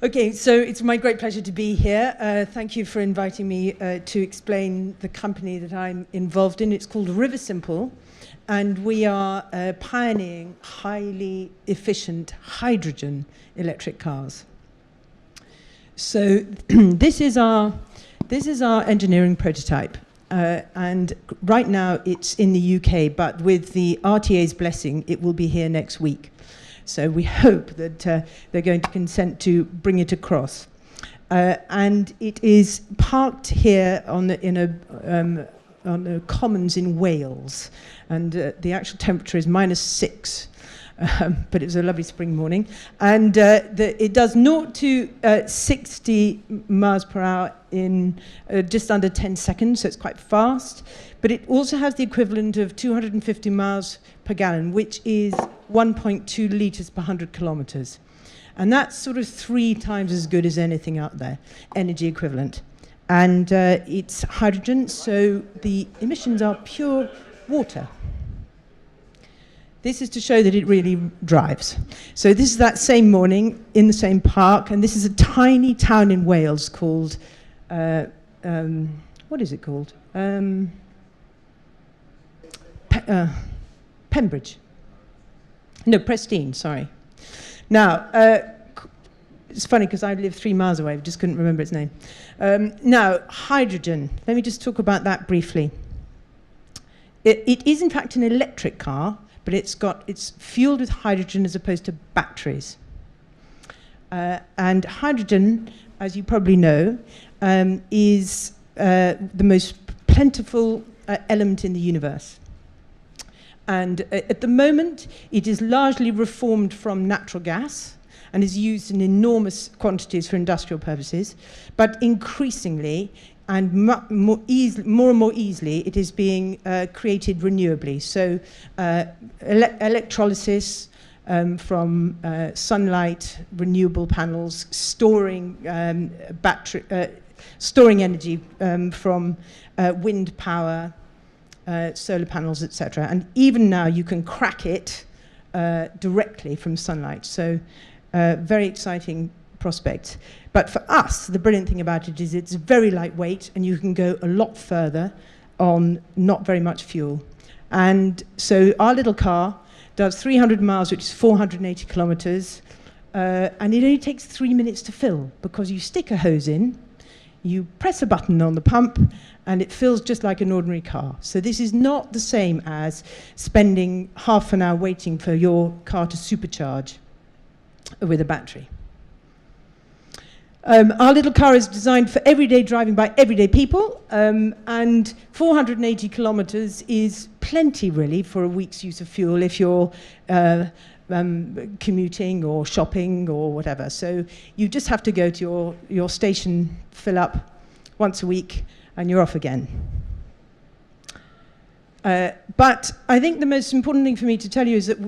Okay, so it's my great pleasure to be here. Thank you for inviting me to explain the company that I'm involved in. It's called Riversimple, and we are pioneering highly efficient hydrogen electric cars. So this is our engineering prototype. And right now it's in the UK, but with the RTA's blessing, it will be here next week. So we hope that they're going to consent to bring it across. And it is parked here on the commons in Wales. And the actual temperature is -6. But it was a lovely spring morning. And it does 0 to 60 miles per hour in just under 10 seconds, so it's quite fast. But it also has the equivalent of 250 miles per gallon, which is 1.2 litres per 100 kilometres. And that's sort of 3 times as good as anything out there, energy equivalent. And it's hydrogen, so the emissions are pure water. This is to show that it really drives. So this is that same morning in the same park, and this is a tiny town in Wales called, what is it called? Pembridge. No, Prestine, sorry. Now, it's funny because I live 3 miles away, I just couldn't remember its name. Now, hydrogen, let me just talk about that briefly. It is in fact an electric car, but it's fueled with hydrogen as opposed to batteries. And hydrogen, as you probably know, is the most plentiful element in the universe. And at the moment, it is largely reformed from natural gas and is used in enormous quantities for industrial purposes, but increasingly and more and more easily, it is being created renewably. So electrolysis from sunlight, renewable panels, storing energy from wind power, solar panels, etc. And even now, you can crack it directly from sunlight. So very exciting prospects. But for us, the brilliant thing about it is it's very lightweight and you can go a lot further on not very much fuel. And so our little car does 300 miles, which is 480 kilometers, and it only takes 3 minutes to fill because you stick a hose in, you press a button on the pump, and it fills just like an ordinary car. So this is not the same as spending half an hour waiting for your car to supercharge with a battery. Our little car is designed for everyday driving by everyday people, and 480 kilometers is plenty, really, for a week's use of fuel if you're commuting or shopping or whatever. So you just have to go to your station, fill up once a week, and you're off again. But I think the most important thing for me to tell you is that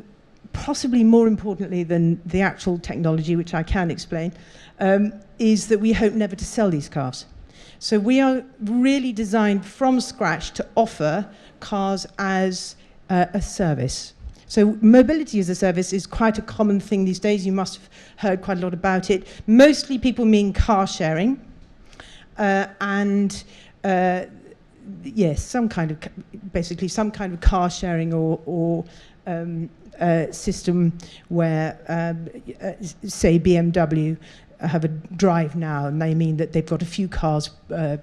possibly more importantly than the actual technology, which I can explain, is that we hope never to sell these cars. So we are really designed from scratch to offer cars as a service. So mobility as a service is quite a common thing these days. You must have heard quite a lot about it. Mostly people mean car sharing, and yes, basically some kind of car sharing or system where, say, BMW have a drive now, and they mean that they've got a few cars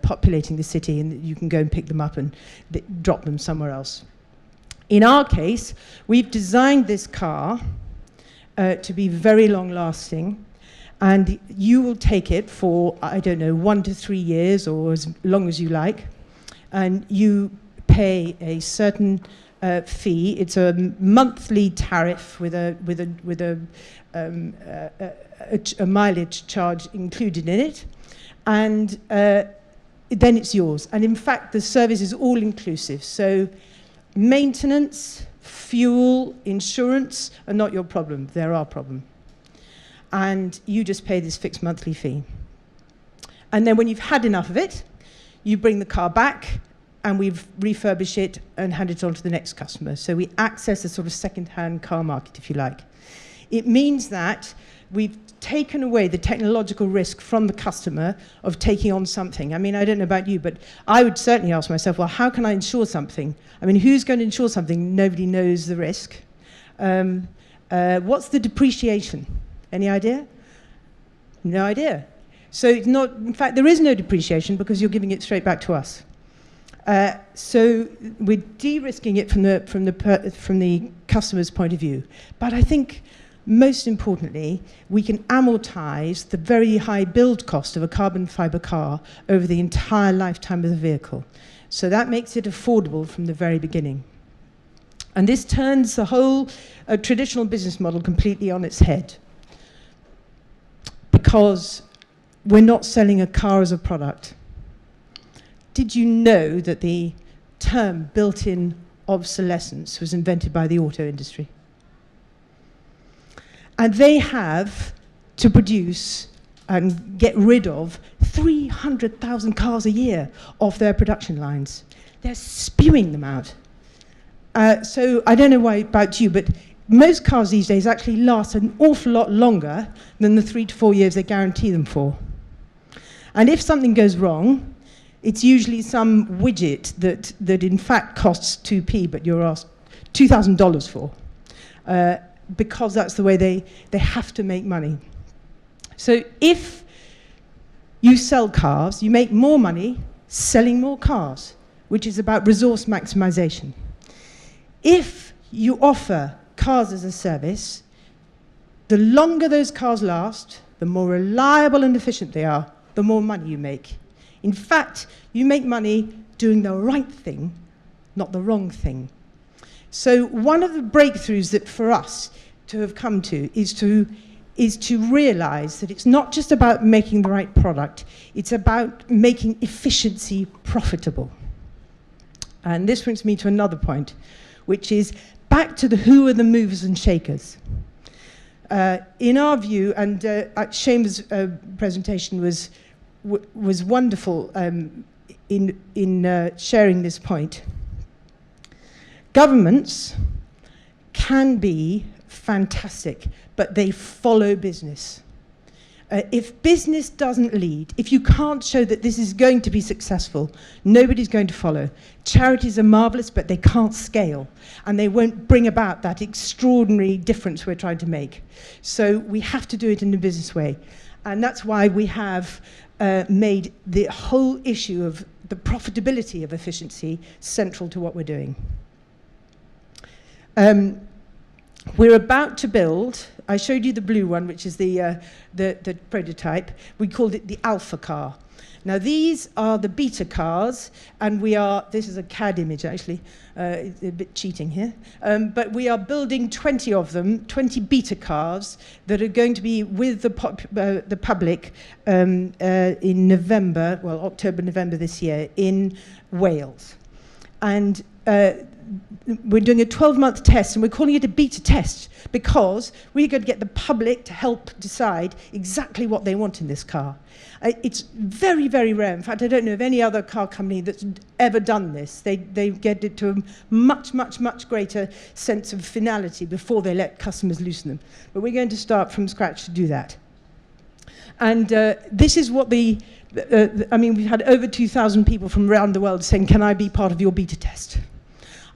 populating the city, and you can go and pick them up and drop them somewhere else. In our case, we've designed this car to be very long-lasting, and you will take it for, I don't know, 1 to 3 years, or as long as you like, and you pay a certain fee. It's a monthly tariff with a mileage charge included in it, and then it's yours. And in fact, the service is all inclusive. So maintenance, fuel, insurance are not your problem. They're our problem. And you just pay this fixed monthly fee. And then when you've had enough of it, you bring the car back, and we refurbish it and hand it on to the next customer. So we access a sort of second-hand car market, if you like. It means that we've taken away the technological risk from the customer of taking on something. I mean, I don't know about you, but I would certainly ask myself, well, how can I insure something? I mean, who's going to insure something? Nobody knows the risk. What's the depreciation? Any idea? No idea. So it's not, in fact, there is no depreciation because you're giving it straight back to us. So we're de-risking it from the customer's point of view. But I think, most importantly, we can amortize the very high build cost of a carbon fiber car over the entire lifetime of the vehicle. So that makes it affordable from the very beginning. And this turns the whole traditional business model completely on its head, because we're not selling a car as a product. Did you know that the term built-in obsolescence was invented by the auto industry? And they have to produce and get rid of 300,000 cars a year off their production lines. They're spewing them out. So I don't know why about you, but most cars these days actually last an awful lot longer than the 3 to 4 years they guarantee them for. And if something goes wrong, it's usually some widget that in fact costs 2p, but you're asked $2,000 for. Because that's the way they have to make money. So if you sell cars, you make more money selling more cars, which is about resource maximization. If you offer cars as a service, the longer those cars last, the more reliable and efficient they are, the more money you make. In fact, you make money doing the right thing, not the wrong thing. So one of the breakthroughs that for us to have come to is to realize that it's not just about making the right product, it's about making efficiency profitable. And this brings me to another point, which is back to the who are the movers and shakers. In our view, and Shaima's presentation was wonderful in sharing this point. Governments can be fantastic, but they follow business. If business doesn't lead, if you can't show that this is going to be successful, nobody's going to follow. Charities are marvelous, but they can't scale, and they won't bring about that extraordinary difference we're trying to make. So we have to do it in a business way. And that's why we have made the whole issue of the profitability of efficiency central to what we're doing. We're about to build, I showed you the blue one, which is the prototype. We called it the alpha car. Now these are the beta cars, and this is a CAD image actually, it's a bit cheating here, but we are building 20 of them, 20 beta cars that are going to be with the public in November, well, October, November this year in Wales. And we're doing a 12-month test, and we're calling it a beta test because we're going to get the public to help decide exactly what they want in this car. It's very, very rare. In fact, I don't know of any other car company that's ever done this. They get it to a much, much, much greater sense of finality before they let customers loosen them. But we're going to start from scratch to do that. And this is what I mean, we've had over 2,000 people from around the world saying, can I be part of your beta test?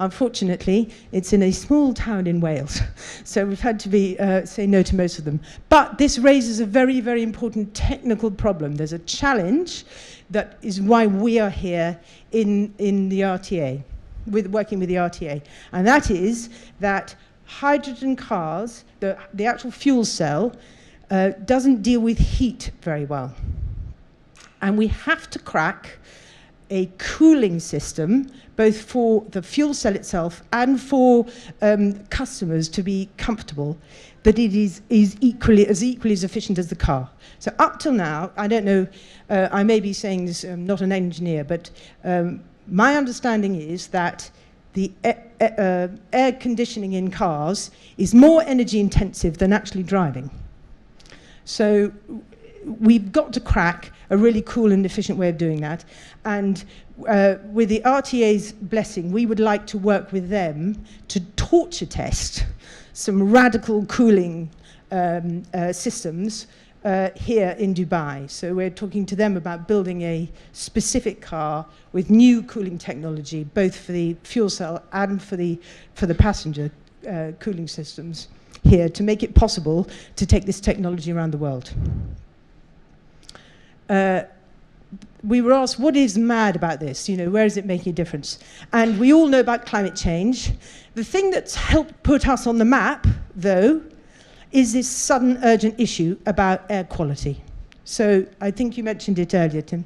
Unfortunately, it's in a small town in Wales, so we've had to say no to most of them. But this raises a very, very important technical problem. There's a challenge that is why we are here in the RTA, working with the RTA, and that is that hydrogen cars, the actual fuel cell, doesn't deal with heat very well. And we have to crack a cooling system, both for the fuel cell itself and for customers to be comfortable, that it is equally as efficient as the car. So up till now, I don't know, I may be saying this, I'm not an engineer, but my understanding is that the air conditioning in cars is more energy intensive than actually driving. So we've got to crack a really cool and efficient way of doing that. And with the RTA's blessing, we would like to work with them to torture test some radical cooling systems here in Dubai. So we're talking to them about building a specific car with new cooling technology, both for the fuel cell and for the passenger cooling systems here, to make it possible to take this technology around the world. We were asked, what is mad about this? You know, where is it making a difference? And we all know about climate change. The thing that's helped put us on the map, though, is this sudden urgent issue about air quality. So I think you mentioned it earlier, Tim.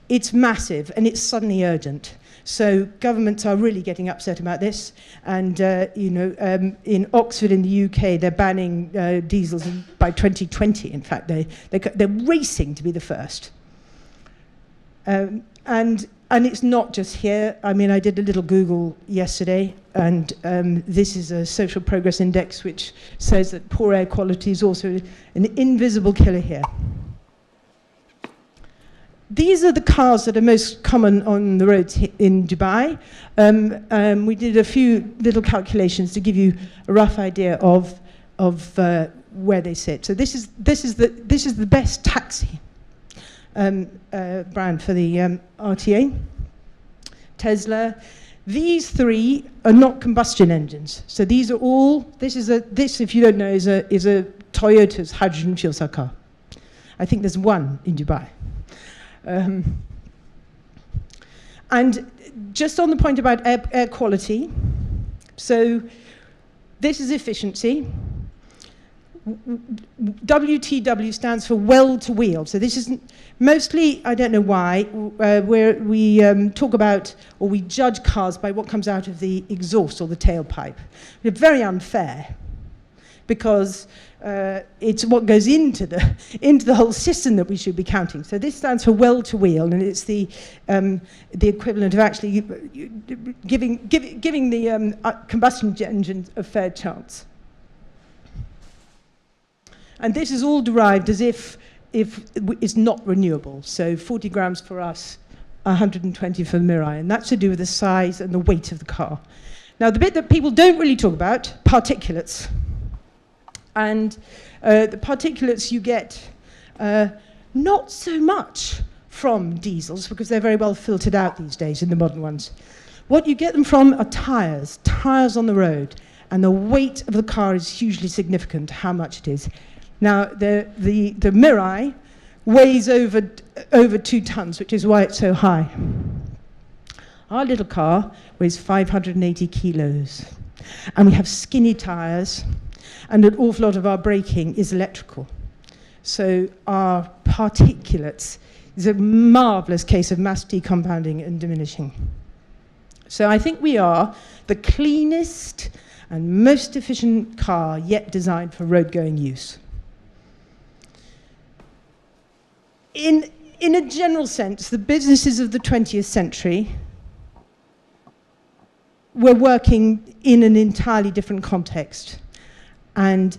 It's massive and it's suddenly urgent. So governments are really getting upset about this. And in Oxford in the UK, they're banning diesels by 2020. In fact, they're racing to be the first. And it's not just here. I mean, I did a little Google yesterday, and this is a social progress index which says that poor air quality is also an invisible killer here. These are the cars that are most common on the roads in Dubai. We did a few little calculations to give you a rough idea of where they sit. So this is the best taxi brand for the RTA, Tesla. These three are not combustion engines. So these are all, this, if you don't know, is a Toyota's hydrogen fuel cell car. I think there's one in Dubai. And just on the point about air quality, so this is efficiency. WTW stands for well to wheel. So this is mostly, I don't know why, where we talk about, or we judge cars by what comes out of the exhaust or the tailpipe. They're very unfair, because it's what goes into the whole system that we should be counting. So this stands for well to wheel, and it's the equivalent of actually giving the combustion engine a fair chance. And this is all derived as if it's not renewable. So 40 grams for us, 120 for the Mirai, and that's to do with the size and the weight of the car. Now, the bit that people don't really talk about, particulates. And the particulates you get not so much from diesels, because they're very well filtered out these days in the modern ones. What you get them from are tires on the road, and the weight of the car is hugely significant, how much it is. Now, the Mirai weighs over 2 tons, which is why it's so high. Our little car weighs 580 kilos, and we have skinny tires, and an awful lot of our braking is electrical. So our particulates is a marvelous case of mass decompounding and diminishing. So I think we are the cleanest and most efficient car yet designed for road-going use. In a general sense, the businesses of the 20th century were working in an entirely different context. And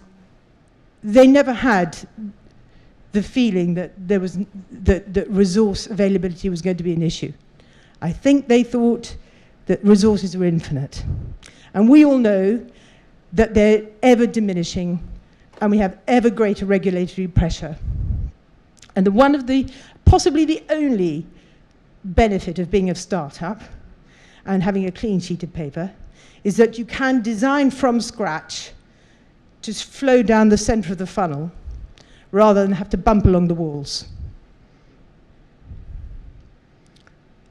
they never had the feeling that there was that resource availability was going to be an issue. I think they thought that resources were infinite. And we all know that they're ever diminishing, and we have ever greater regulatory pressure. And possibly the only benefit of being a startup and having a clean sheet of paper is that you can design from scratch to flow down the center of the funnel rather than have to bump along the walls.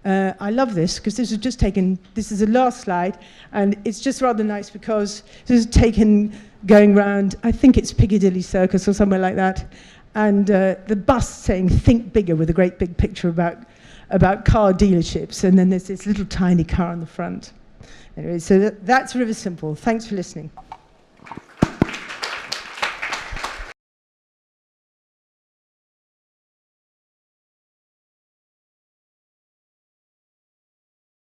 I love this, because this is just taken, this is the last slide, and it's just rather nice because this is taken going round, I think it's Piccadilly Circus or somewhere like that, and the bus saying "Think Bigger" with a great big picture about car dealerships, and then there's this little tiny car on the front. Anyway, so that's Riversimple. Thanks for listening.